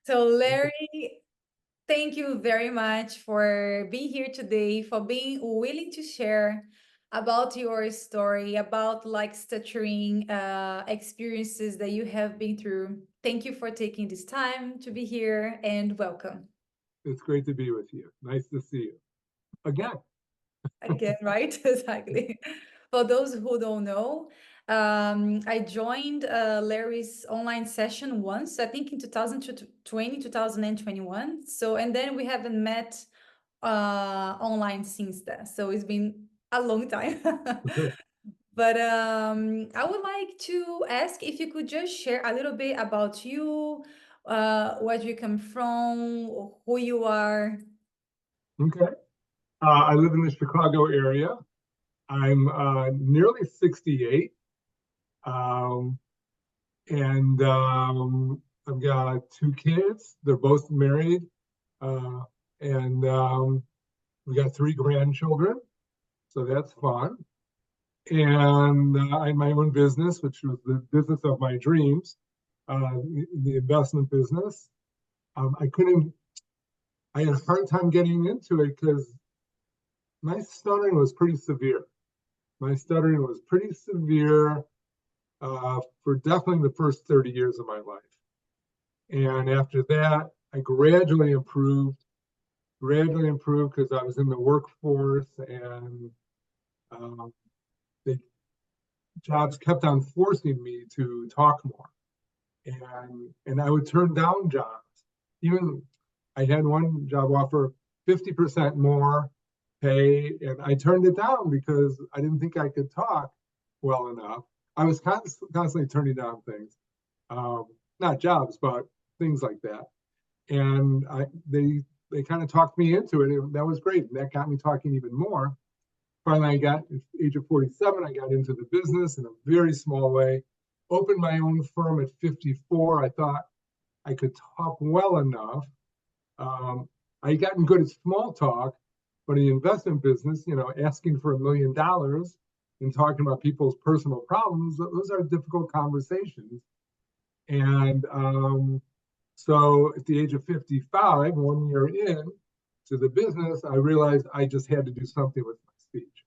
So, Larry, thank you very much for being here today, for being willing to share about your story, about like stuttering experiences that you have been through. Thank you for taking this time to be here and welcome. It's great to be with you. Nice to see you again. Again, right? Exactly. For those who don't know, I joined Larry's online session once, I think in 2020, 2021. So, and then we haven't met online since then. So it's been a long time. But I would like to ask if you could just share a little bit about you, where you come from, who you are. Okay. I live in the Chicago area. I'm nearly 68. Um, and I've got two kids. They're both married. Uh, and we got three grandchildren. So that's fun. And I have my own business, which was the business of my dreams, the investment business. I couldn't, I had a hard time getting into it because my stuttering was pretty severe. My stuttering was pretty severe for definitely the first 30 years of my life. And after that, I gradually improved because I was in the workforce and um, the jobs kept on forcing me to talk more. And I would turn down jobs. Even I had one job offer 50% more pay, and I turned it down because I didn't think I could talk well enough. I was constantly turning down things, not jobs, but things like that. And they kind of talked me into it, and that was great. And that got me talking even more. Finally, I got at the age of 47, I got into the business in a very small way. Opened my own firm at 54. I thought I could talk well enough. I had gotten good at small talk, but in the investment business, asking for $1 million and talking about people's personal problems, those are difficult conversations. And so at the age of 55, 1 year in to the business, I realized I just had to do something with my speech.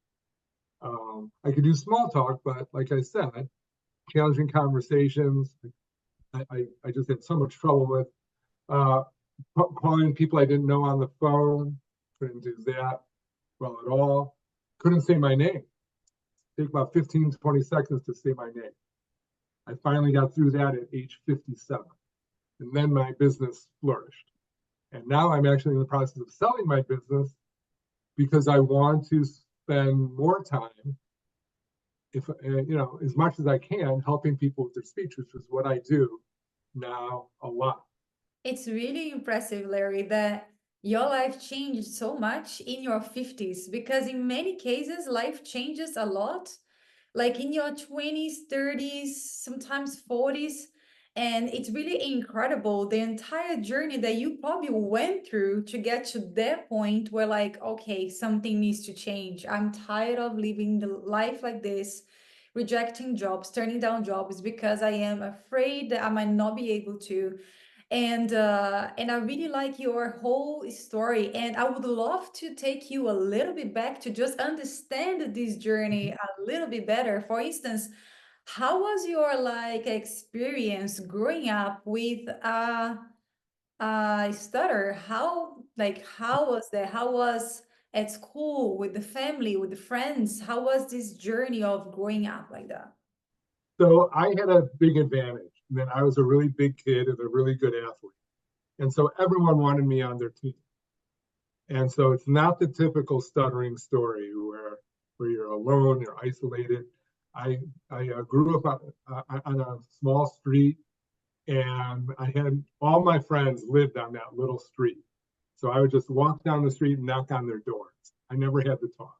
I could do small talk, but like I said, challenging conversations, I just had so much trouble with. Uh, Calling people I didn't know on the phone, couldn't do that well at all. Couldn't say my name. Take about 15 to 20 seconds to say my name. I finally got through that at age 57. And then my business flourished. And now I'm actually in the process of selling my business because I want to spend more time, if as much as I can, helping people with their speech, which is what I do now a lot. It's really impressive, Larry, that your life changed so much in your 50s because in many cases, life changes a lot, like in your 20s, 30s, sometimes 40s. And it's really incredible the entire journey that you probably went through to get to that point where, like, okay, something needs to change. I'm tired of living the life like this, rejecting jobs, turning down jobs because I am afraid that I might not be able to, and I really like your whole story, and I would love to take you a little bit back to just understand this journey a little bit better. For instance, how was your like experience growing up with a stutter? How was that? How was at school with the family, with the friends? How was this journey of growing up like that? So I had a big advantage. And then I was a really big kid and a really good athlete. And so everyone wanted me on their team. And so it's not the typical stuttering story where you're alone, you're isolated. I grew up on a small street, and I had all my friends lived on that little street. So I would just walk down the street and knock on their doors. I never had to talk.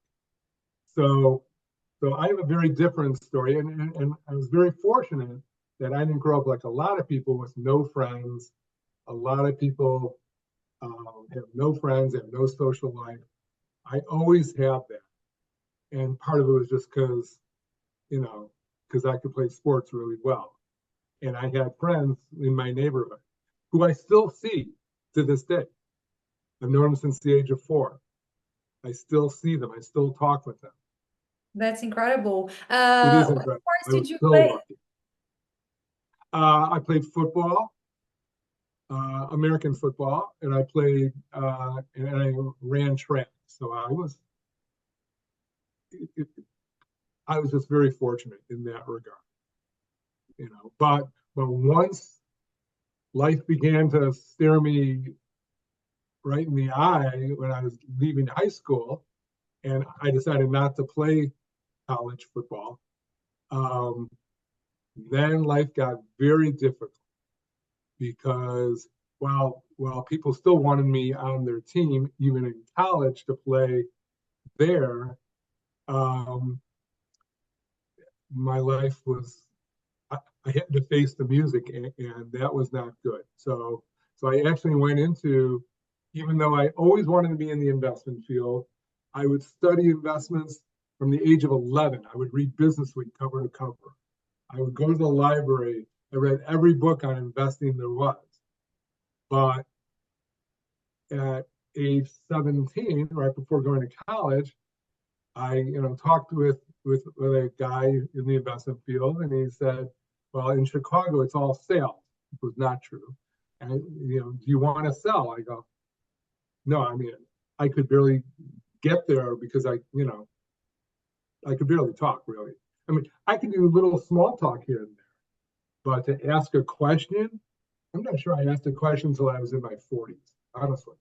So so I have a very different story, and I was very fortunate that I didn't grow up like a lot of people with no friends. A lot of people have no friends, have no social life. I always have that, and part of it was just you because I could play sports really well, and I had friends in my neighborhood. who I still see to this day. I've known them since the age of 4. I still see them. I still talk with them. That's incredible. It is What incredible. sports I did was you so play? lucky. I played football, American football, and I played and I ran track. So it, I was just very fortunate in that regard, you know. But once life began to stare me right in the eye when I was leaving high school, and I decided not to play college football, um, then life got very difficult because while people still wanted me on their team, even in college, to play there, um, my life was I had to face the music, and that was not good. So I actually went into, even though I always wanted to be in the investment field, I would study investments from the age of 11. I would read Business Week cover to cover. I would go to the library. I read every book on investing there was. But at age 17, right before going to college, I, talked with a guy in the investment field, and he said, "Well, in Chicago, it's all sales." It was not true. And do you want to sell? I go, "No, I mean, I could barely get there because I could barely talk really. I mean, I could do a little small talk here and there, but to ask a question, I'm not sure I asked a question until I was in my 40s, honestly.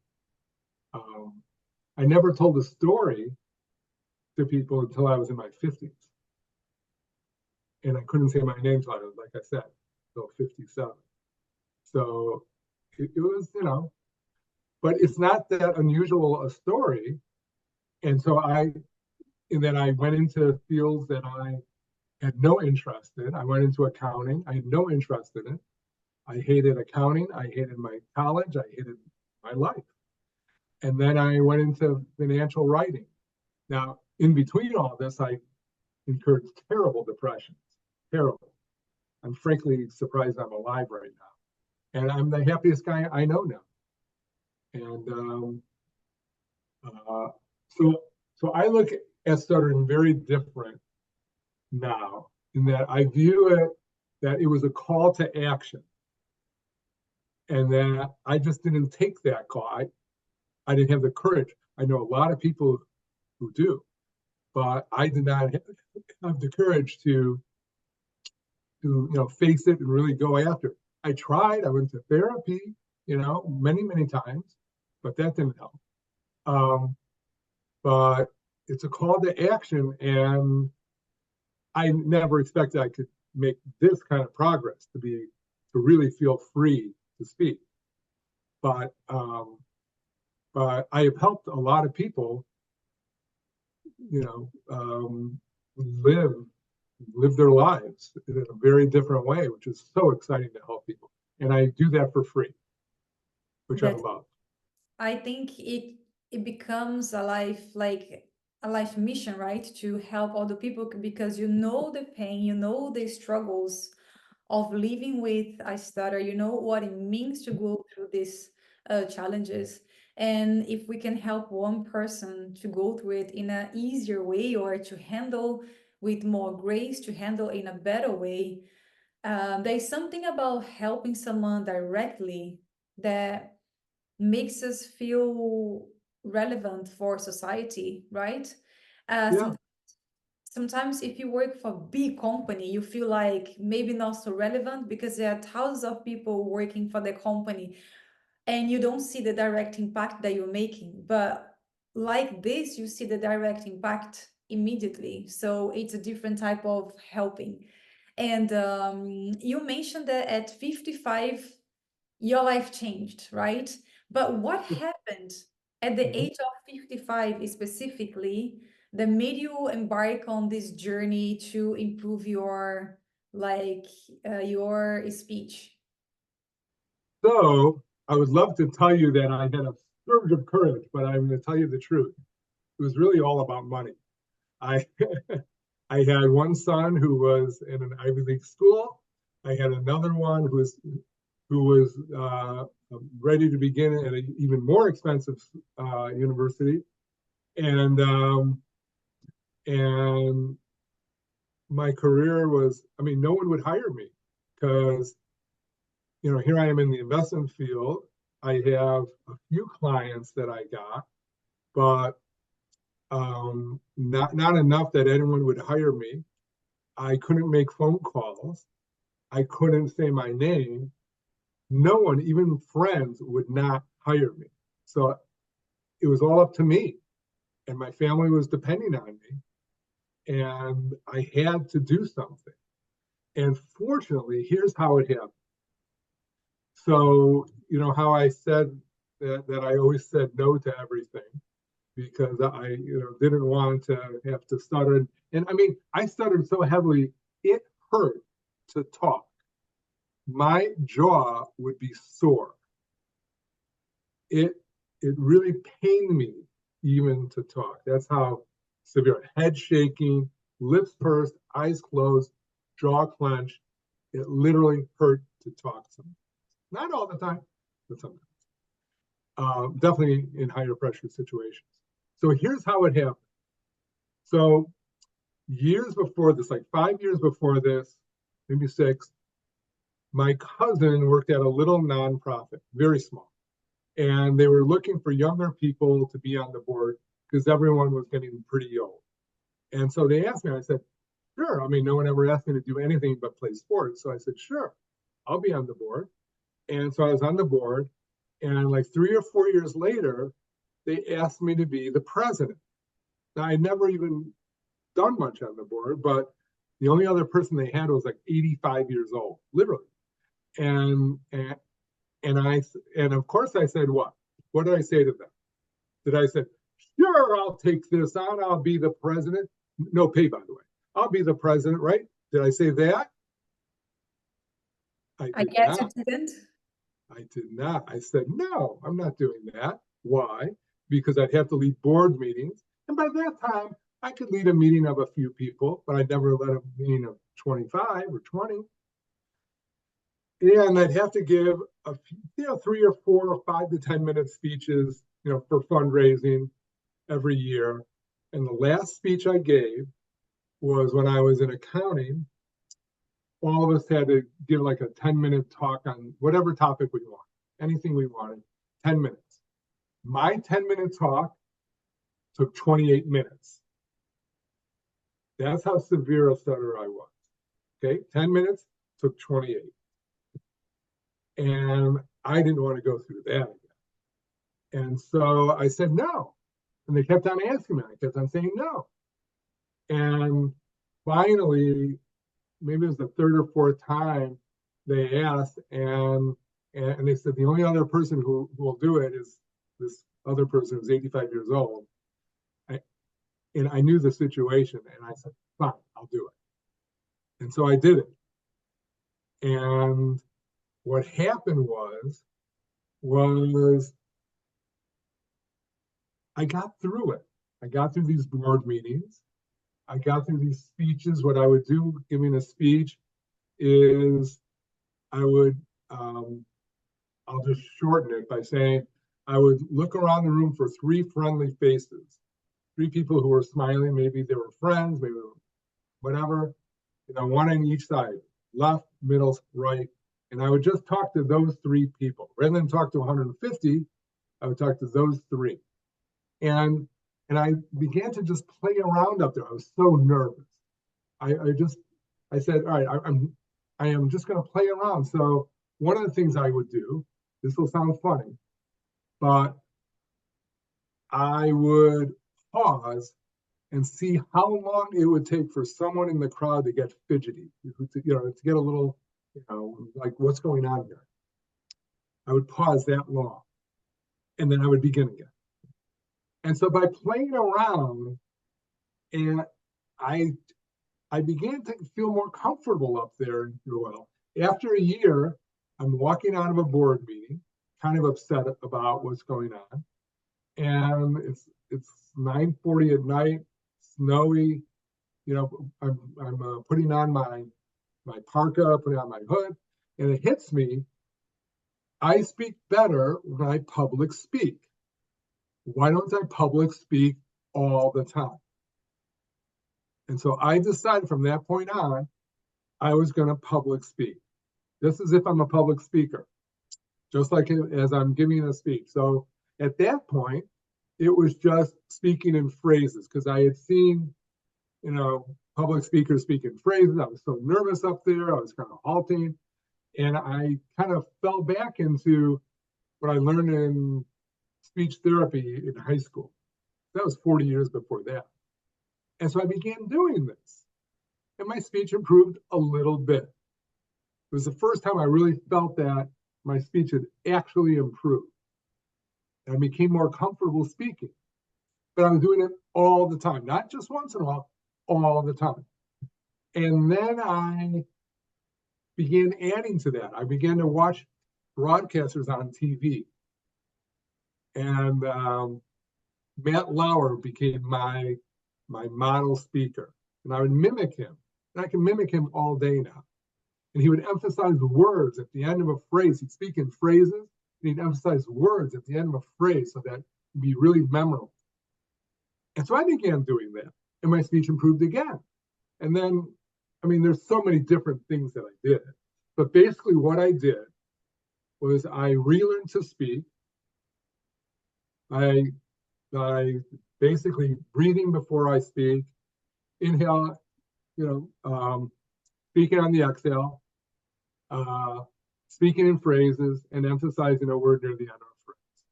Um, I never told a story to people until I was in my 50s. And I couldn't say my name till I was, like I said, till 57. So it was, but it's not that unusual a story. And so and then I went into fields that I had no interest in. I went into accounting. I had no interest in it. I hated accounting. I hated my college. I hated my life. And then I went into financial writing. Now, in between all this, I incurred terrible depressions, terrible. I'm frankly surprised I'm alive right now. And I'm the happiest guy I know now. And uh, so, so I look at stuttering very different now in that I view it that it was a call to action, and that I just didn't take that call. I didn't have the courage. I know a lot of people who do, but I did not have the courage to face it and really go after it. I tried. I went to therapy, many times, but that didn't help. Um, but it's a call to action, and I never expected I could make this kind of progress to really feel free to speak. But but I have helped a lot of people, you know, um, live live their lives in a very different way, which is so exciting to help people. And I do that for free, which I That love. I think it becomes a life mission, right? To help other people because you know the pain, you know the struggles of living with a stutter, you know what it means to go through these challenges. And if we can help one person to go through it in an easier way or to handle with more grace, to handle in a better way, there's something about helping someone directly that makes us feel relevant for society, right? Yeah, Sometimes if you work for a big company, you feel like maybe not so relevant because there are thousands of people working for the company and you don't see the direct impact that you're making. But like this, you see the direct impact immediately. So it's a different type of helping. And you mentioned that at 55, your life changed, right? But what happened at the mhm. age of 55 specifically that made you embark on this journey to improve your like your speech? So I would love to tell you that I had a surge of courage, but I'm going to tell you the truth. It was really all about money. I I had one son who was in an Ivy League school. I had another one who was who was ready to begin at an even more expensive university, and and my career was, I mean, no one would hire me because, you know, here I am in the investment field. I have a few clients that I got, but not enough that anyone would hire me. I couldn't make phone calls. I couldn't say my name. No one, even friends, would not hire me. So it was all up to me, and my family was depending on me, and I had to do something. And fortunately, here's how it happened. So, you know, how I said that I always said no to everything because I, you know, didn't want to have to stutter. And I mean, I stuttered so heavily, it hurt to talk. My jaw would be sore. It it really pained me even to talk. That's how severe. Head shaking, lips pursed, eyes closed, jaw clenched. It literally hurt to talk sometimes. Not all the time, but sometimes. Definitely in higher pressure situations. So here's how it happened. So years before this, like 5 years before this, maybe six, my cousin worked at a little nonprofit, very small. And they were looking for younger people to be on the board because everyone was getting pretty old. And so they asked me, I said, sure. I mean, no one ever asked me to do anything but play sports. So I said, sure, I'll be on the board. And so I was on the board. And like 3 or 4 years later, they asked me to be the president. Now, I never even done much on the board, but the only other person they had was like 85 years old, literally. And and and and of course I said what? What did I say to them? Did I say, sure, I'll take this on, I'll be the president? No pay, by the way. I'll be the president, right? Did I say that? I I did guess you not. didn't. I did not. I said, no, I'm not doing that. Why? Because I'd have to lead board meetings. And by that time, I could lead a meeting of a few people, but I'd never led a meeting of 25 or 20. And I'd have to give a few, you know, 3 or 4 or 5 to 10 minute speeches, you know, for fundraising every year. And the last speech I gave was when I was in accounting. All of us had to give like a 10-minute talk on whatever topic we want, anything we wanted, 10 minutes. My 10-minute talk took 28 minutes. That's how severe a stutterer I was. Okay, 10 minutes took 28. And I didn't want to go through that again. And so I said no. And they kept on asking me. I kept on saying no. And finally, maybe it was the third or fourth time they asked, and they said the only other person who will do it is this other person who's 85 years old. And I knew the situation, and I said, fine, I'll do it. And so I did it. And what happened was I got through it. I got through these board meetings. I got through these speeches. What I would do giving a speech is I would, I'll just shorten it by saying, I would look around the room for three friendly faces, three people who were smiling. Maybe they were friends, maybe whatever, you know, one on each side, left, middle, right. And I would just talk to those three people. Rather than talk to 150, I would talk to those three. And I began to just play around up there. I was so nervous. I said, all right, I am just going to play around. So one of the things I would do, this will sound funny, but I would pause and see how long it would take for someone in the crowd to get fidgety, to get a little, like what's going on here. I would pause that long, and then I would begin again. And so by playing around, and I I began to feel more comfortable up there in Well. After a year, I'm walking out of a board meeting, kind of upset about what's going on, and it's 9:40 at night, snowy. I'm putting on my parka, putting on my hood, and it hits me I speak better when I public speak. Why don't I public speak all the time? And so I decided from that point on, I was going to public speak. Just as if I'm a public speaker, just like as I'm giving a speech. So at that point, it was just speaking in phrases because I had seen, public speakers speak in phrases. I was so nervous up there. I was kind of halting. And I kind of fell back into what I learned in speech therapy in high school. That was 40 years before that. And so I began doing this. And my speech improved a little bit. It was the first time I really felt that my speech had actually improved. And I became more comfortable speaking. But I was doing it all the time, not just once in a while, all the time. And then I began adding to that. I began to watch broadcasters on TV. And Matt Lauer became my model speaker. And I would mimic him. And I can mimic him all day now. And he would emphasize words at the end of a phrase. He'd speak in phrases, and he'd emphasize words at the end of a phrase so that it'd be really memorable. And so I began doing that, and my speech improved again. And then, there's so many different things that I did. But basically what I did was I relearned to speak. I basically breathing before I speak, inhale, speaking on the exhale, speaking in phrases, and emphasizing a word near the end of a phrase.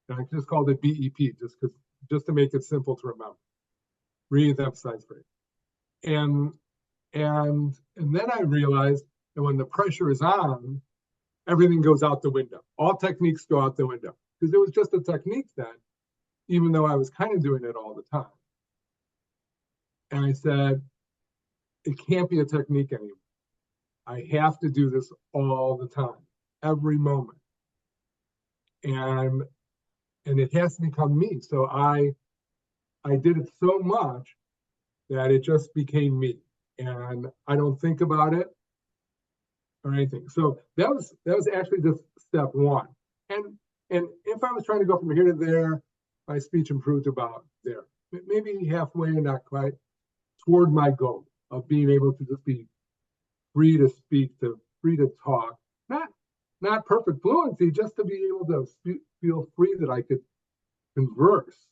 And I just called it BEP, just to make it simple to remember. Breathe, emphasize, phrase. And then I realized that when the pressure is on, everything goes out the window. All techniques go out the window because it was just a technique then, even though I was kind of doing it all the time. And I said, it can't be a technique anymore. I have to do this all the time, every moment. And it has to become me. So I did it so much that it just became me. And I don't think about it or anything. So that was actually just step one. And if I was trying to go from here to there, my speech improved about there. Maybe halfway, not quite, toward my goal of being able to just be free to speak, free to talk, not perfect fluency, just to be able to feel free that I could converse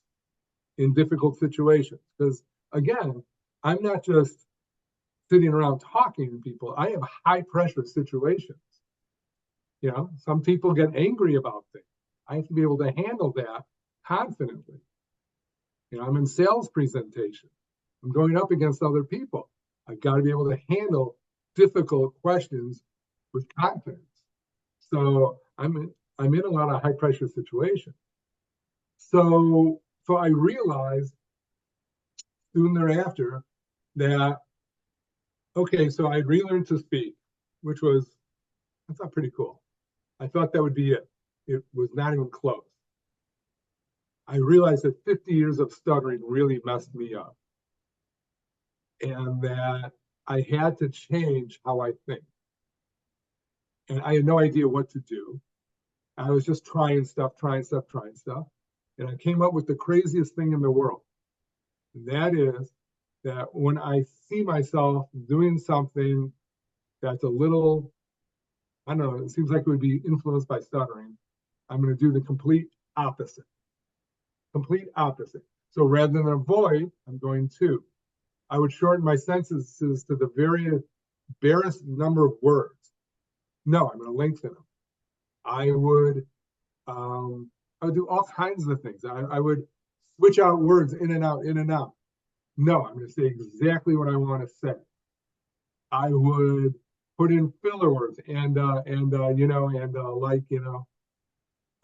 in difficult situations. Because again, I'm not just sitting around talking to people. I have high pressure situations. Some people get angry about things. I have to be able to handle that confidently. I'm in sales presentation. I'm going up against other people. I've got to be able to handle difficult questions with confidence. So I'm in a lot of high pressure situations. So I realized soon thereafter that, okay, so I relearned to speak, which was, I thought, pretty cool. I thought that would be it. It was not even close. I realized that 50 years of stuttering really messed me up. And that I had to change how I think. And I had no idea what to do. I was just trying stuff. And I came up with the craziest thing in the world. And that is that when I see myself doing something that's a little, I don't know, it seems like it would be influenced by stuttering, I'm going to do the complete opposite. Complete opposite. So rather than avoid, I'm going to. I would shorten my sentences to the very barest number of words. No, I'm going to lengthen them. I would do all kinds of things. I would switch out words in and out, in and out. No, I'm going to say exactly what I want to say. I would put in filler words and go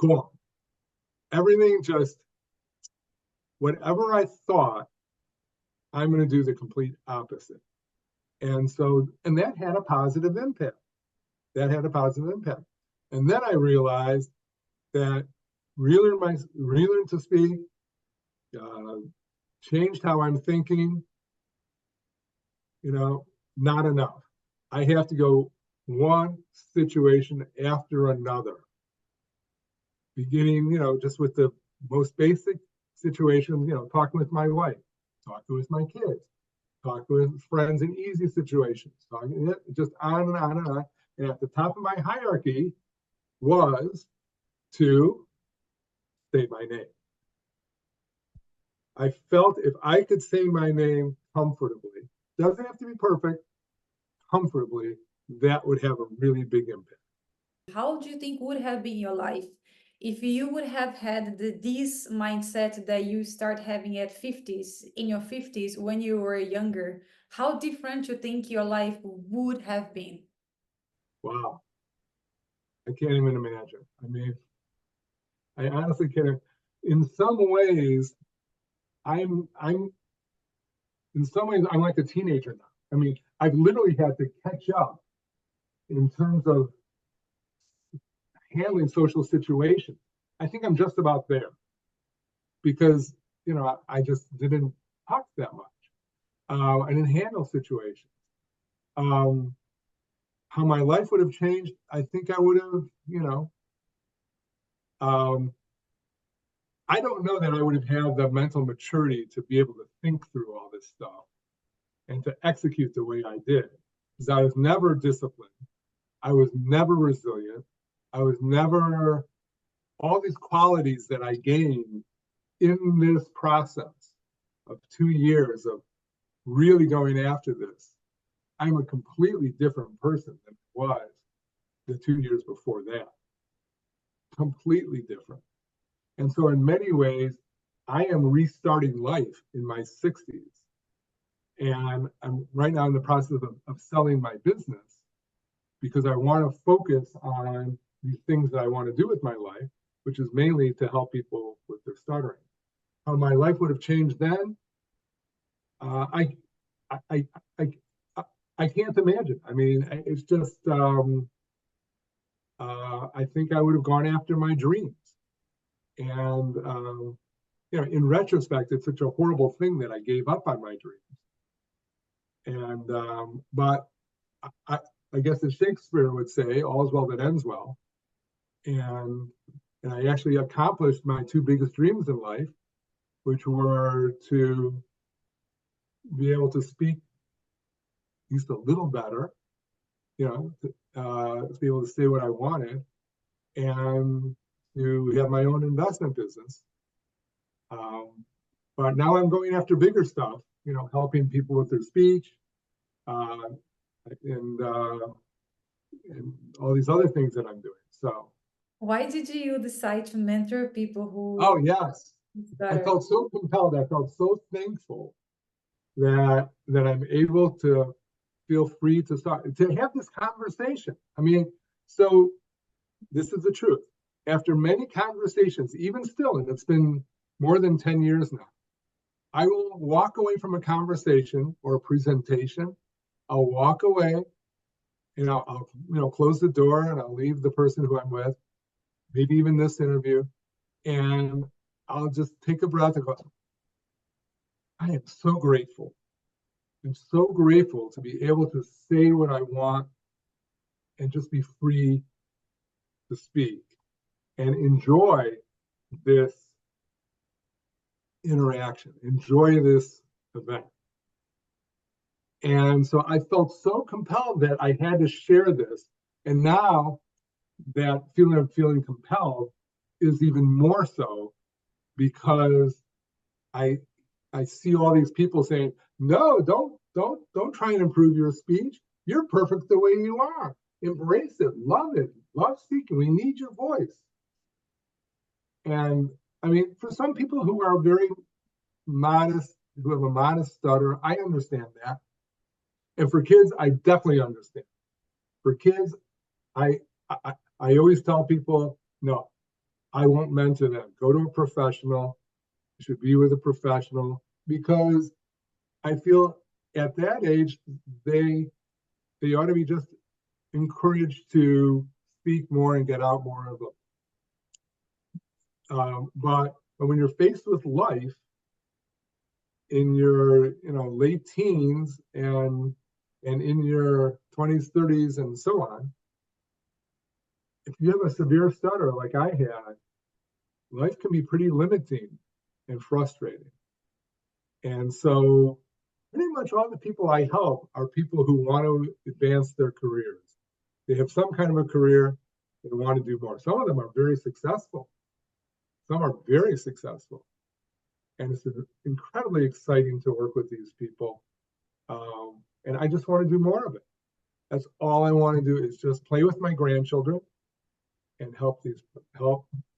on. Everything just whatever I thought, I'm going to do the complete opposite. And that had a positive impact. And then I realized that relearn to speak changed how I'm thinking. Not enough. I have to go one situation after another. beginning, just with the most basic situations, talking with my wife, talking with my kids, talking with friends in easy situations, talking just on and on and on. And at the top of my hierarchy was to say my name. I felt if I could say my name comfortably, doesn't have to be perfect, comfortably, that would have a really big impact. How do you think would have been your life if you would have had this mindset that you start having at 50s, in your 50s when you were younger? How different you think your life would have been? Wow. I can't even imagine. I mean, I honestly can't. In some ways, I'm in some ways I'm like a teenager now. I mean, I've literally had to catch up in terms of handling social situations. I think I'm just about there because I just didn't talk that much. I didn't handle situations. Um, how my life would have changed, I think I would have, um, I don't know that I would have had the mental maturity to be able to think through all this stuff and to execute the way I did. Because I was never disciplined. I was never resilient. I was never all these qualities that I gained in this process of 2 years of really going after this. I'm a completely different person than I was the 2 years before that. Completely different. And so, in many ways, I am restarting life in my 60s. And I'm right now in the process of selling my business because I want to focus on these things that I want to do with my life, which is mainly to help people with their stuttering. How my life would have changed then, uh, I, I, I, I, I can't imagine. I mean, it's just, I think I would have gone after my dreams. And, in retrospect, it's such a horrible thing that I gave up on my dreams. And, but I, I guess as Shakespeare would say, all's well that ends well. And, and I actually accomplished my two biggest dreams in life, which were to be able to speak at least a little better, to be able to say what I wanted, and to have my own investment business. Um, but now I'm going after bigger stuff, helping people with their speech, uh, and and all these other things that I'm doing. So, Why did you decide to mentor people oh who yes, I stutter? felt so compelled. I felt so thankful that I'm able to feel free to start to have this conversation. I mean, so this is the truth. After many conversations, even still, and it's been more than 10 years now, I will walk away from a conversation or a presentation. I'll walk away and I'll close the door and I'll leave the person who I'm with, maybe even this interview, and I'll just take a breath and go, I am so grateful. I'm so grateful to be able to say what I want and just be free to speak and enjoy this interaction, enjoy this event. And so I felt so compelled that I had to share this. And now that feeling of feeling compelled is even more so because I I see all these people saying, no, don't try and improve your speech. You're perfect the way you are. Embrace it, love speaking. We need your voice. And I mean, for some people who are very modest, who have a modest stutter, I understand that. And for kids, I definitely understand. For kids, I I, I always tell people, no, I won't mentor them. Go to a professional. You should be with a professional because I feel at that age they ought to be just encouraged to speak more and get out more of them. But when you're faced with life in your late teens and in your 20s, 30s, and so on, if you have a severe stutter like I had, life can be pretty limiting and frustrating. And so pretty much all the people I help are people who want to advance their careers. They have some kind of a career, they want to do more. Some of them are very successful. Some are very successful. And it's incredibly exciting to work with these people. And I just want to do more of it. That's all I want to do is just play with my grandchildren and help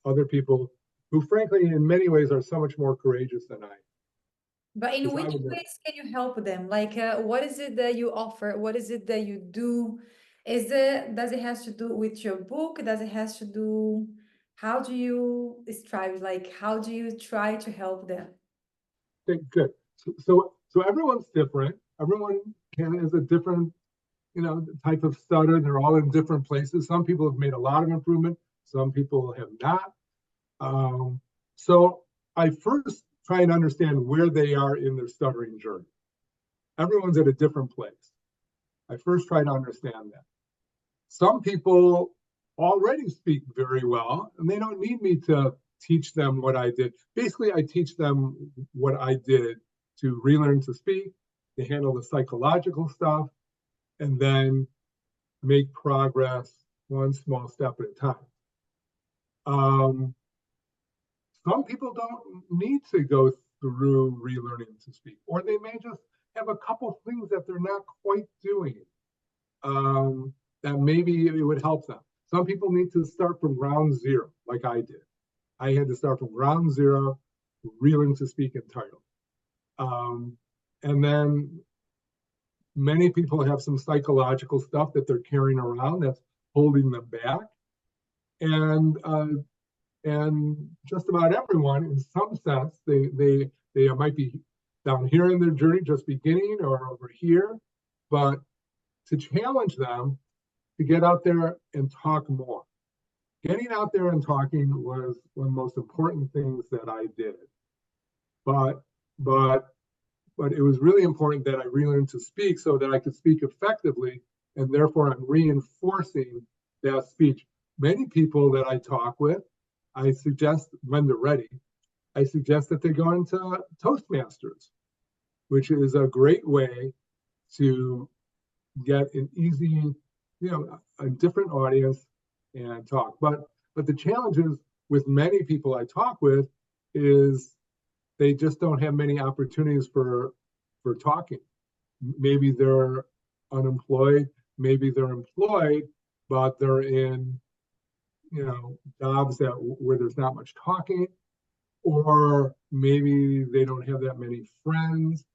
other people who, frankly, in many ways, are so much more courageous than I. But in Because I which would never. ways can you help them? Like, what is it that you offer? What is it that you do? Does it has to do with your book? Does it has to do, how do you strive? Like, how do you try to help them? Okay, good. So everyone's different. Everyone is a different, type of stutter. They're all in different places. Some people have made a lot of improvement. Some people have not. So I first try and understand where they are in their stuttering journey. Everyone's at a different place. I first try to understand that. Some people already speak very well, and they don't need me to teach them what I did. Basically, I teach them what I did to relearn to speak, to handle the psychological stuff, and then make progress one small step at a time. Some people don't need to go through relearning to speak, or they may just have a couple things that they're not quite doing that maybe it would help them. Some people need to start from ground zero, like I did. I had to start from ground zero, relearn to speak entirely. And then many people have some psychological stuff that they're carrying around that's holding them back. And just about everyone, in some sense, they might be down here in their journey, just beginning, or over here, but to challenge them to get out there and talk more. Getting out there and talking was one of the most important things that I did. But it was really important that I relearn to speak so that I could speak effectively, and therefore I'm reinforcing that speech. Many people that I talk with, I suggest when they're ready, I suggest that they go into Toastmasters, which is a great way to get an easy, a different audience and talk. But the challenges with many people I talk with is they just don't have many opportunities for talking. Maybe they're unemployed, maybe they're employed, but they're in jobs where there's not much talking, or maybe they don't have that many friends.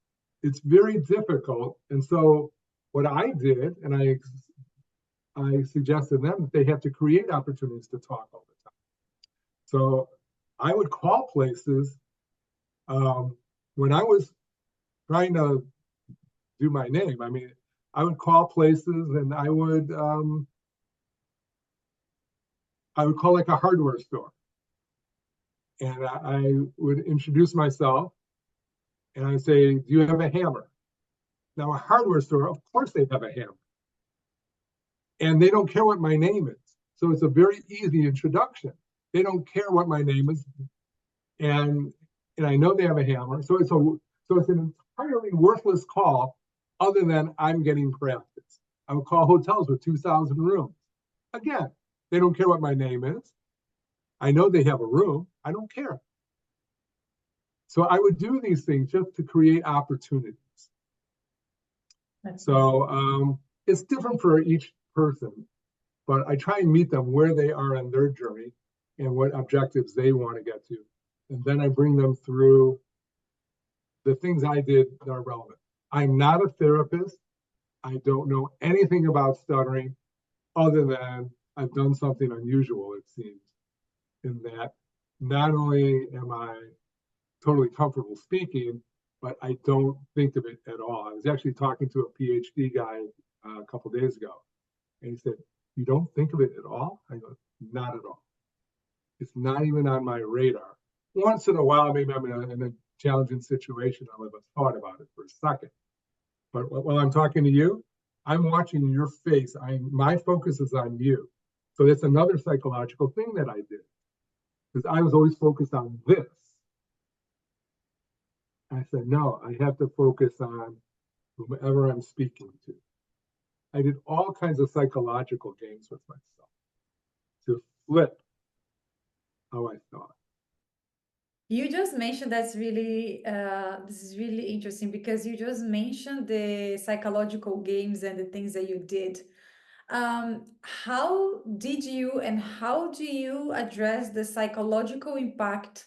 It's very difficult. And so what I did, and I suggested them that they have to create opportunities to talk all the time. So I would call places when I was trying to do my name. I mean, I would call places and I would call like a hardware store. And I would introduce myself and I'd say, do you have a hammer? Now, a hardware store, of course they have a hammer. And they don't care what my name is. So it's a very easy introduction. They don't care what my name is. And I know they have a hammer. So it's an entirely worthless call other than I'm getting practice. I would call hotels with 2,000 rooms. Again, they don't care what my name is. I know they have a room. I don't care. So I would do these things just to create opportunities. So it's different for each person, but I try and meet them where they are on their journey and what objectives they want to get to. And then I bring them through the things I did that are relevant. I'm not a therapist. I don't know anything about stuttering other than I've done something unusual, it seems, in that not only am I totally comfortable speaking, but I don't think of it at all. I was actually talking to a PhD guy a couple of days ago, and he said, "You don't think of it at all?" I go, "Not at all. It's not even on my radar. Once in a while, maybe I'm in a challenging situation, I'll have a thought about it for a second. But while I'm talking to you, I'm watching your face. My focus is on you. So that's another psychological thing that I did. because I was always focused on this. I said, no, I have to focus on whomever I'm speaking to. I did all kinds of psychological games with myself to flip how I thought. You just mentioned this is really interesting because you just mentioned the psychological games and the things that you did. How did you and how do you address the psychological impact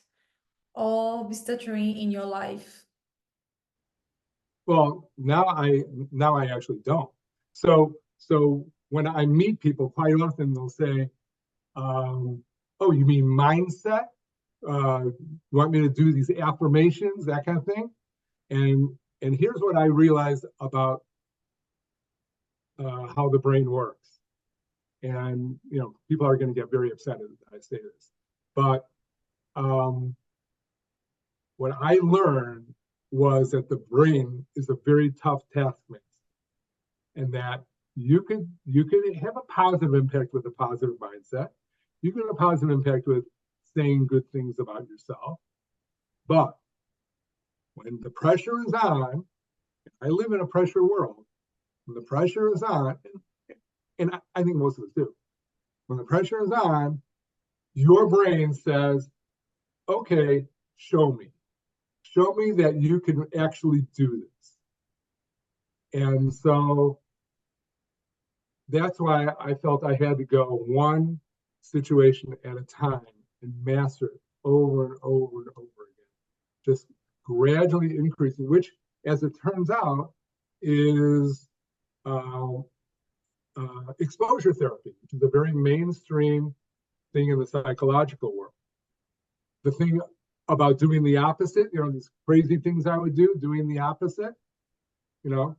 of stuttering in your life? Well, now I actually don't. So when I meet people, quite often they'll say, "Oh, you mean mindset? You want me to do these affirmations, that kind of thing?" And here's what I realized about how the brain works. And people are going to get very upset that I say this, but um, what I learned was that the brain is a very tough taskmaster, and that you could have a positive impact with a positive mindset. You can have a positive impact with saying good things about yourself, but when the pressure is on, I live in a pressure world. When the pressure is on, and I think most of us do, when the pressure is on, your brain says, okay, show me. Show me that you can actually do this. And so that's why I felt I had to go one situation at a time and master it over and over and over again. Just gradually increasing, which, as it turns out, is uh, exposure therapy, which is a very mainstream thing in the psychological world. The thing about doing the opposite, these crazy things I would do, doing the opposite, you know.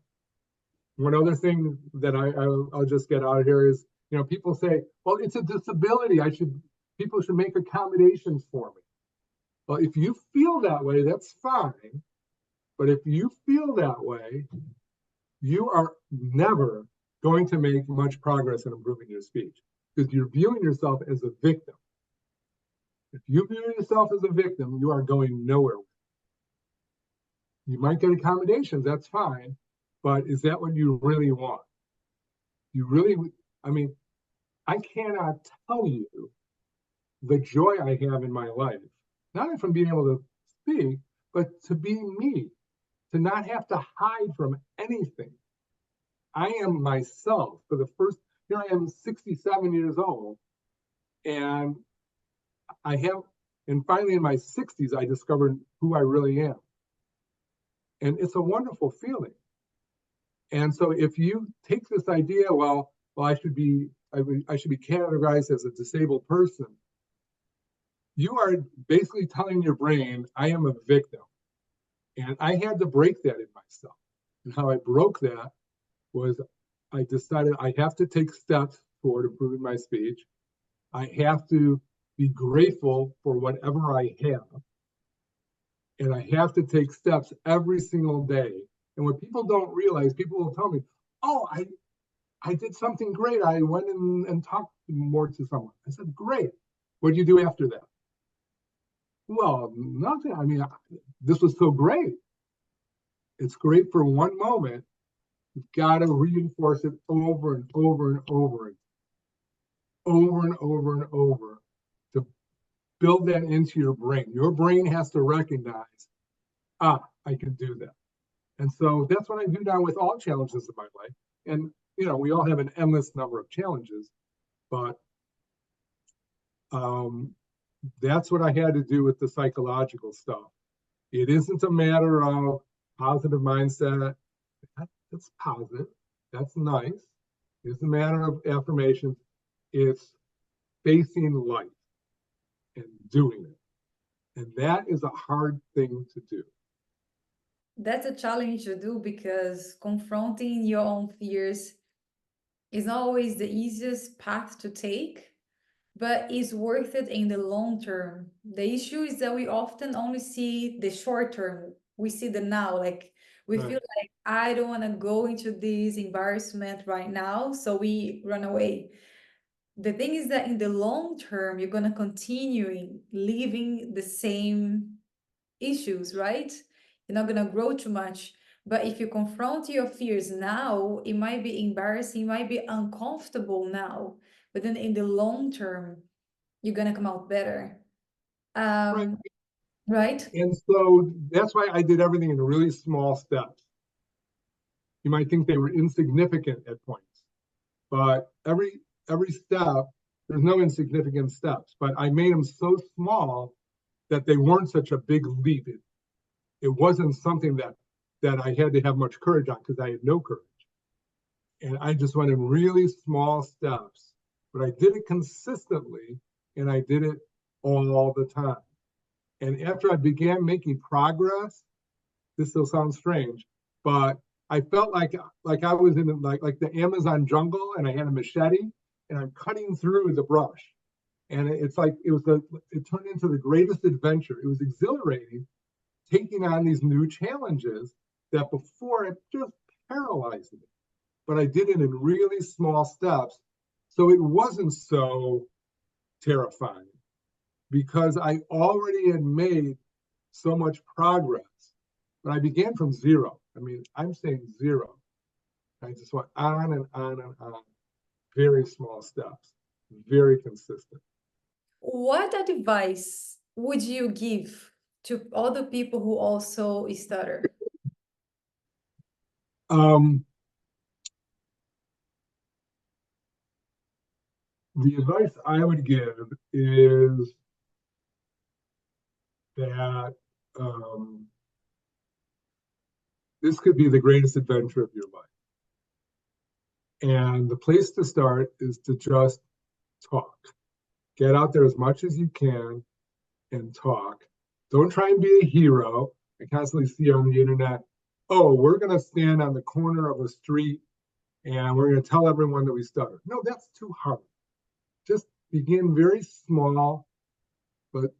One other thing that I'll just get out here is, people say, well, it's a disability. People should make accommodations for me. Well, if you feel that way, that's fine. But if you feel that way, you are never going to make much progress in improving your speech because you're viewing yourself as a victim. If you view yourself as a victim, you are going nowhere. You might get accommodations, that's fine, but is that what you really want? You really, I mean, I cannot tell you the joy I have in my life, not only from being able to speak, but to be me, to not have to hide from anything. I am myself for the first, here I am 67 years old, and I have, and finally in my 60s, I discovered who I really am. And it's a wonderful feeling. And so if you take this idea, well, I should be categorized as a disabled person, you are basically telling your brain, I am a victim. And I had to break that in myself. And how I broke that was I decided I have to take steps toward improving my speech. I have to be grateful for whatever I have. And I have to take steps every single day. And what people don't realize, people will tell me, oh, I did something great. I went and talked more to someone. I said, great. What do you do after that? Well, nothing. I mean, this was so great. It's great for one moment. You've got to reinforce it over and over and over, over and over and over to build that into your brain. Your brain has to recognize, I can do that. And so that's what I do now with all challenges of my life. And, we all have an endless number of challenges, but that's what I had to do with the psychological stuff. It isn't a matter of positive mindset. That's positive. That's nice. It's a matter of affirmations. It's facing life and doing it. And that is a hard thing to do. That's a challenge to do because confronting your own fears is not always the easiest path to take, but is worth it in the long term. The issue is that we often only see the short term. We see the now, like we Right. feel like I don't want to go into this embarrassment right now, so we run away. The thing is that in the long term, you're going to continue living the same issues, right? You're not going to grow too much. But if you confront your fears now, it might be embarrassing, it might be uncomfortable now. But then in the long term, you're going to come out better. Right. Right? And so that's why I did everything in really small steps. You might think they were insignificant at points, but every step, there's no insignificant steps, but I made them so small that they weren't such a big leap. It wasn't something that I had to have much courage on because I had no courage. And I just went in really small steps, but I did it consistently and I did it all the time. And after I began making progress, this still sounds strange, but I felt like I was in like the Amazon jungle and I had a machete and I'm cutting through the brush. And it's like it turned into the greatest adventure. It was exhilarating taking on these new challenges that before it just paralyzed me. But I did it in really small steps. So it wasn't so terrifying because I already had made so much progress. But I began from zero. I mean, I'm saying zero. I just went on and on and on. Very small steps, very consistent. What advice would you give to other people who also stutter? Um, the advice I would give is that this could be the greatest adventure of your life. And the place to start is to just talk. Get out there as much as you can and talk. Don't try and be a hero. I constantly see on the internet, oh, we're going to stand on the corner of a street and we're going to tell everyone that we stutter. No, that's too hard. Just begin very small, but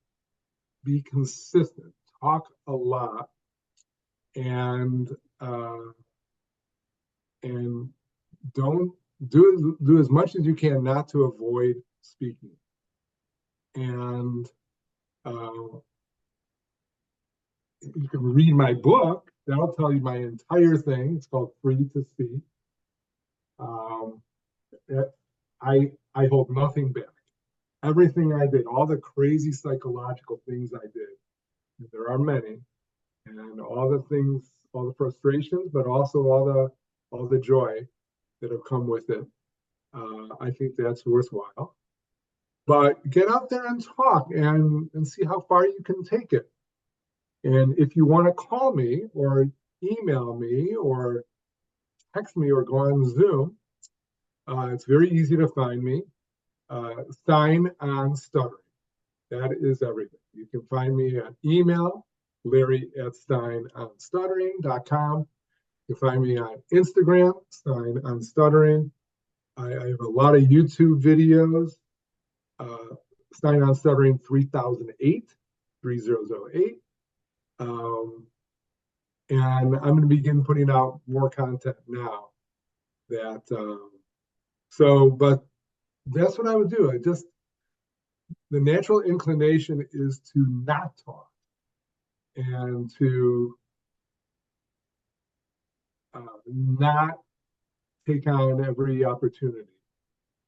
be consistent. Talk a lot and uh, and don't do as much as you can not to avoid speaking. And uh, you can read my book. That'll tell you my entire thing. It's called Free to Speak. Um, I hold nothing back. Everything I did, all the crazy psychological things I did, there are many, and all the things, all the frustrations, but also all the joy that have come with it. I think that's worthwhile. But get out there and talk and see how far you can take it. And if you want to call me or email me or text me or go on Zoom, it's very easy to find me. Stein on Stuttering. That is everything. You can find me at email, Larry@steinonstuttering.com. You can find me on Instagram, Stein on Stuttering. I have a lot of YouTube videos. Stein on Stuttering 3008. And I'm going to begin putting out more content now. But that's what I would do. The natural inclination is to not talk and to not take on every opportunity.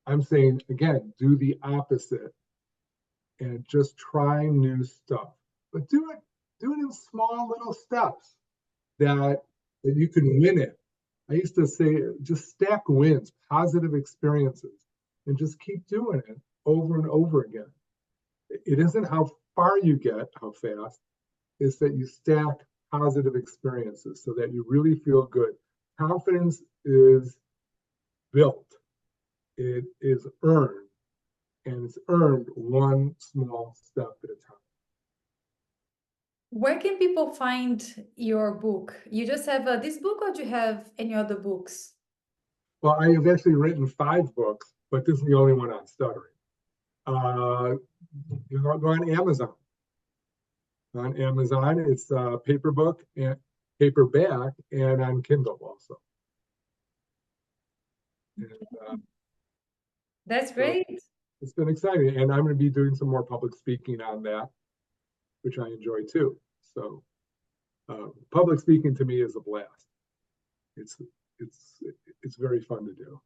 I'm saying, again, do the opposite and just try new stuff. But do it in small little steps that you can win it. I used to say, just stack wins, positive experiences, and just keep doing it over and over again. It isn't how far you get, how fast, it's that you stack positive experiences so that you really feel good. Confidence is built, it is earned, and it's earned one small step at a time. Where can people find your book? You just have this book, or do you have any other books? Well, I have actually written 5 books, but this is the only one on stuttering. You go on Amazon. On Amazon, it's paper book and paperback, and on Kindle also. And, That's So great. it's been exciting. And I'm going to be doing some more public speaking on that, which I enjoy too. So public speaking to me is a blast. It's it's it's very fun to do.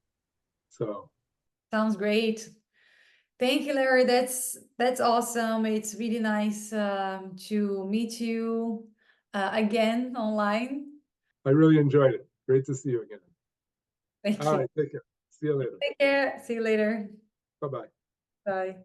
So Sounds great. Thank you, Larry. That's awesome. It's really nice to meet you again online. I really enjoyed it. Great to see you again. Thank All you. right, take care. See you later. Take care. See you later. Bye bye. Bye.